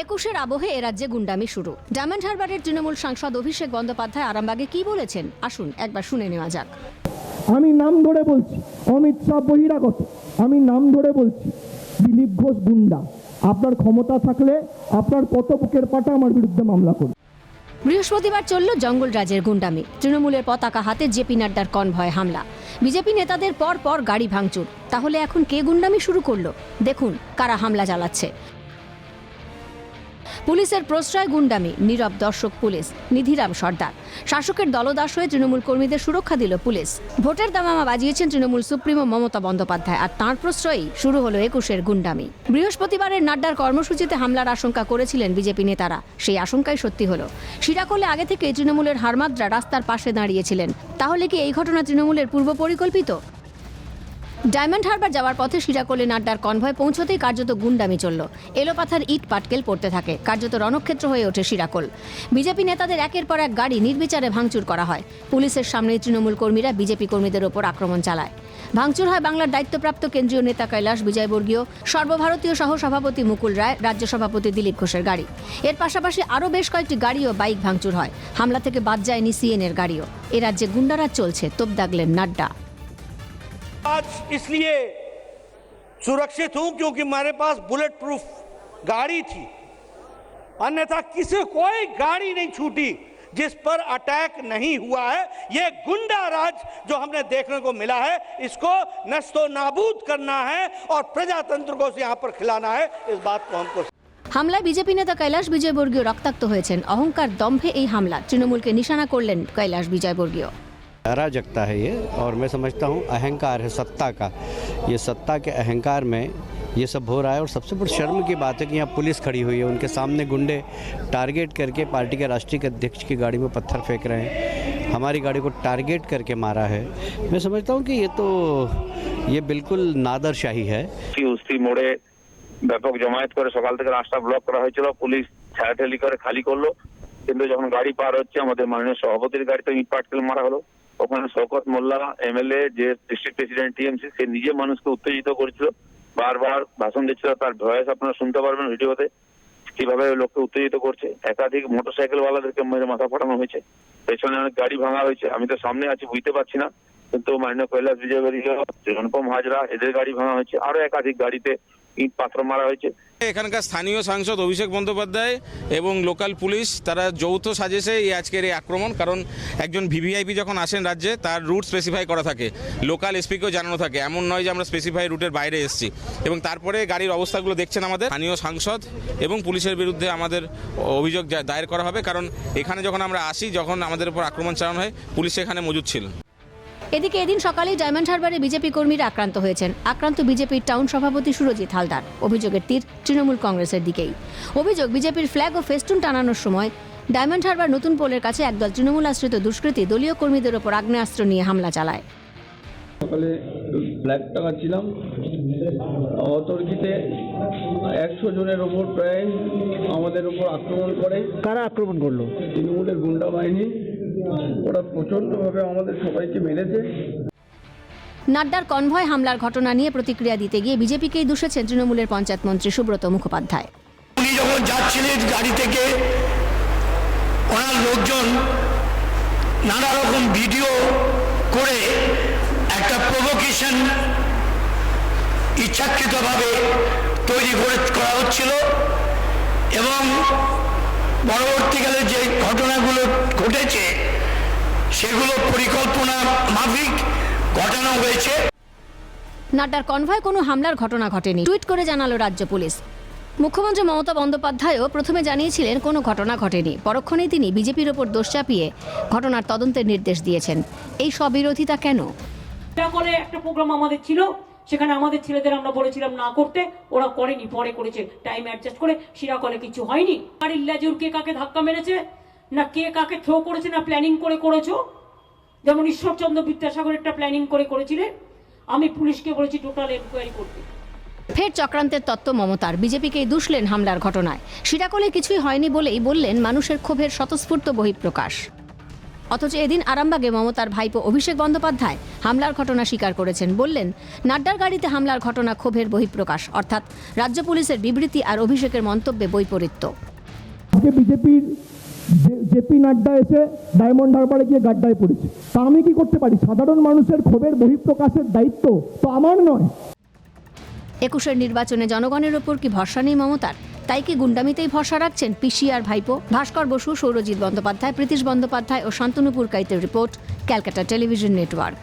একুশের আবহে এ রাজ্যে গুন্ডামি শুরু। ডায়মন্ড হারবারের তৃণমূল সাংসদ অভিষেক বন্দ্যোপাধ্যায় আরামবাগে কি বলেছেন আসুন একবার শুনে নেওয়া যাক। আমি নাম ধরে বলছি, অমিত শাহ বহিরাগত। আমি নাম ধরে বলছি, দিলীপ ঘোষ গুন্ডা। আপনার ক্ষমতা থাকলে আপনার কত বুকের পাটা আমার বিরুদ্ধে মামলা করুন। বৃহস্পতিবার চলল জঙ্গল রাজের গুন্ডামি। তৃণমূলের পতাকা হাতে জেপি নাড্ডার কনভয়ে হামলা, বিজেপি নেতাদের পর পর গাড়ি ভাঙচুর। তাহলে এখন কে গুন্ডামি শুরু করলো? দেখুন কারা হামলা চালাচ্ছে। পুলিশের প্রশ্রয় গুন্ডামি, নীরব দর্শক পুলিশ। নিধিরাম সর্দার। শাসকের দলদাস হয়ে তৃণমূল কর্মীদের সুরক্ষা দিল পুলিশ। ভোটের দামামা বাজিয়েছেন তৃণমূল সুপ্রিমো মমতা বন্দ্যোপাধ্যায়, আর তাঁর প্রশ্রয়েই শুরু হলো একুশের গুন্ডামি। বৃহস্পতিবারের নাড্ডার কর্মসূচিতে হামলার আশঙ্কা করেছিলেন বিজেপি নেতারা, সেই আশঙ্কাই সত্যি হলো। শিরাকোলে আগে থেকে তৃণমূলের হারমাদরা রাস্তার পাশে দাঁড়িয়েছিলেন। তাহলে কি এই ঘটনা তৃণমূলের পূর্ব পরিকল্পিত? ডায়মন্ড হারবার যাওয়ার পথে শিরাকোলে নাড্ডার কনভয় পৌঁছতেই কার্যত গুন্ডামি চলল। এলোপাথার ইট পাটকেল পড়তে থাকে, কার্যত রণক্ষেত্র হয়ে ওঠে শিরাকোল। বিজেপি নেতাদের একের পর এক গাড়ি নির্বিচারে ভাঙচুর করা হয়। পুলিশের সামনেই তৃণমূল কর্মীরা বিজেপি কর্মীদের ওপর আক্রমণ চালায়। ভাঙচুর হয় বাংলার দায়িত্বপ্রাপ্ত কেন্দ্রীয় নেতা কৈলাস বিজয়বর্গীয়, সর্বভারতীয় সহ সভাপতি মুকুল রায়, রাজ্য সভাপতি দিলীপ ঘোষের গাড়ি। এর পাশাপাশি আরও বেশ কয়েকটি গাড়ি ও বাইক ভাঙচুর হয়। হামলা থেকে বাদ যায়নি সিএনের গাড়িও। এ রাজ্যে গুন্ডারাজ চলছে, তোপ দাগলেন নাড্ডা। आज इसलिए सुरक्षित हूं क्योंकि मेरे पास बुलेट प्रूफ गाड़ी थी, अन्यथा किसी कोई गाड़ी नहीं छूटी जिस पर अटैक नहीं हुआ है। ये गुंडा राज जो हमने देखने को मिला है, इसको नस्तो नाबूद करना है और प्रजातंत्र को यहां पर खिलाना है। इस बात को हमको হামলায় বিজেপি নেতা কৈলাস বিজয়বর্গীয় রক্তাক্ত হয়েছেন। অহংকার দম্ভে এই হামলা, তৃণমূলকে নিশানা করলেন কৈলাস বিজয়বর্গীয়। अराजकता है ये, और मैं समझता हूँ अहंकार है सत्ता का। ये सत्ता के अहंकार में ये सब हो रहा है। और सबसे बड़ी शर्म की बात है कि यहाँ पुलिस खड़ी हुई है, उनके सामने गुंडे टारगेट करके पार्टी के राष्ट्रीय अध्यक्ष की गाड़ी में पत्थर फेंक रहे हैं, हमारी गाड़ी को टारगेट करके मारा है। मैं समझता हूँ कि ये बिल्कुल नादरशाही है। उसी मोड़े ব্যাপক জমায়েত করে সকাল থেকে রাস্তা ব্লক করা হয়েছিল, পুলিশ ঠেলাঠেলি করে খালি করলো। কিন্তু যখন গাড়ি পার হচ্ছে, আমাদের মাননীয় সভাপতির গাড়িতে ইট পাটকেল মারা হলো। ওখানে শওকত মোল্লা এমএলএ, যে ডিস্ট্রিক্ট প্রেসিডেন্ট টিএমসি, সে নিজে মানুষকে উত্তেজিত করেছিল, বারবার ভাষণ দিচ্ছিল। তার ভয়েস আপনারা শুনতে পারবেন ভিডিওতে, কিভাবে লোককে উত্তেজিত করছে। একাধিক মোটরসাইকেল ওয়ালাদেরকে মেরে মাথা ফাটানো হয়েছে, পেছনে অনেক গাড়ি ভাঙা হয়েছে। আমি তো সামনে আছি, বুঝতে পারছি না, কিন্তু মাননীয় কৈলাস বিজয়বর্গীয়, অনুপম হাজরা, এদের গাড়ি ভাঙা হয়েছে। আরো একাধিক গাড়িতে ইট পাথর মারা হয়েছে। এখানকার স্থানীয় সাংসদ অভিষেক বন্দ্যোপাধ্যায় এবং লোকাল পুলিশ তারা যৌথ সাজেশে এই আজকের এই আক্রমণ। কারণ একজন ভিভিআইপি যখন আসেন রাজ্যে, তার রুট স্পেসিফাই করা থাকে, লোকাল এসপিকেও জানানো থাকে। এমন নয় যে আমরা স্পেসিফাই রুটের বাইরে এসেছি। এবং তারপরে গাড়ির অবস্থাগুলো দেখছেন আমাদের স্থানীয় সাংসদ এবং পুলিশের বিরুদ্ধে আমাদের অভিযোগ দায়ের করা হবে। কারণ এখানে যখন আমরা আসি, যখন আমাদের উপর আক্রমণ চালানো হয়, পুলিশ এখানে মজুদ ছিল। এদিকে এদিন সকালেই ডায়মন্ড হারবারে বিজেপি কর্মীরা আক্রান্ত হয়েছেন। আক্রান্ত বিজেপির টাউন সভাপতি সুরজিৎ হালদার। অভিযোগের তীর তৃণমূল কংগ্রেসের দিকেই। অভিযোগ, বিজেপির ফ্ল্যাগ ও ফেস্টুন টানানোর সময় ডায়মন্ড হারবার নতুন পোলের কাছে একদল তৃণমূল আশ্রিত দুষ্কৃতী দলীয় কর্মীদের ওপর আগ্নেয়াস্ত্র নিয়ে হামলা চালায়। সকালে ফ্ল্যাগ টাঙাচ্ছিলাম, অতর্কিতে 100 জনের ওপর প্রায় আমাদের ওপর আক্রমণ করে। কারা আক্রমণ করলো? তৃণমূলের গুন্ডা বাহিনী। ওরা প্রচণ্ডভাবে আমাদের সবাইকে মেরেছে। নাড্ডার কনভয় হামলার ঘটনা নিয়ে প্রতিক্রিয়া দিতে গিয়ে বিজেপিকেই দুষেছেন তৃণমূলের পঞ্চায়েত মন্ত্রী সুব্রত মুখোপাধ্যায়। উনি যখন যাচ্ছিলেন গাড়ি থেকে, ওনার লোকজন নানা রকম ভিডিও করে একটা প্রভোকেশন ইচ্ছাকৃতভাবে তৈরি করা হচ্ছিল। এবং পরবর্তীকালে যে ঘটনাগুলো ঘটেছে, সেগুলো পরিকল্পনা মাফিক ঘটানো হয়েছে। নাড্ডার কনভয় কোনো হামলার ঘটনা ঘটেনি, টুইট করে জানালো রাজ্য পুলিশ। মুখ্যমন্ত্রী মমতা বন্দ্যোপাধ্যায়ও প্রথমে জানিয়েছিলেন কোনো ঘটনা ঘটেনি। পরক্ষণেই তিনি বিজেপির ওপর দোষ চাপিয়ে ঘটনার তদন্তের নির্দেশ দিয়েছেন। এই স্ববিরোধিতা কেন? বলে একটা প্রোগ্রাম আমাদের ছিল, সেখানে আমাদের ছেলেদের আমরা বলেছিলাম না করতে, ওরা করেনি, পরে করেছে টাইম অ্যাডজাস্ট করে। শিরাকলে কিছু হয়নি। গাড়ির লেজুর কে কাকে ধাক্কা মেরেছে, না কে কাকে থ্রো করেছে, না প্ল্যানিং করে করেছো। যেমন ঈশ্বরচন্দ্র বিদ্যাসাগরেরটা প্ল্যানিং করে করেছিলেন। আমি পুলিশকে বলেছি টোটাল এনকোয়ারি করতে। ফের চক্রান্তের তত্ত্ব মমতার। বিজেপিকেই দুষলেন হামলার ঘটনায়। শিরাকলে কিছুই হয়নি বলেই বললেন মানুষের ক্ষোভের স্বতঃস্ফূর্ত বহিঃপ্রকাশ। অথচ এদিন আরামবাগে মমতার ভাইপো অভিষেক বন্দ্যোপাধ্যায় হামলার ঘটনা স্বীকার করেছেন। বললেন, নাড্ডার গাড়িতে হামলার ঘটনা ক্ষোভের বহিঃপ্রকাশ, অর্থাৎ রাজ্য পুলিশের বিবৃতি আর অভিষেকের মন্তব্যে বৈপরীত্য। আজকে বিজেপির জেপি নাড্ডা এসে ডায়মন্ড হারবারে গিয়ে গাড্ডায় পড়েছে, তা আমি কি করতে পারি? সাধারণ মানুষের ক্ষোভের বহিঃপ্রকাশের দায়িত্ব তো আমার নয়। 21-এর নির্বাচনে জনগণের ওপর কি ভরসা নেই মমতার? তাই কি গুন্ডামিতেই ভরসা রাখছেন পিসি আর ভাইপো? ভাস্কর বসু, সৌরজিৎ বন্দ্যোপাধ্যায়, প্রীতিশ বন্দ্যোপাধ্যায় ও শান্তনু পুরকাইতের রিপোর্ট, ক্যালকাটা টেলিভিশন নেটওয়ার্ক।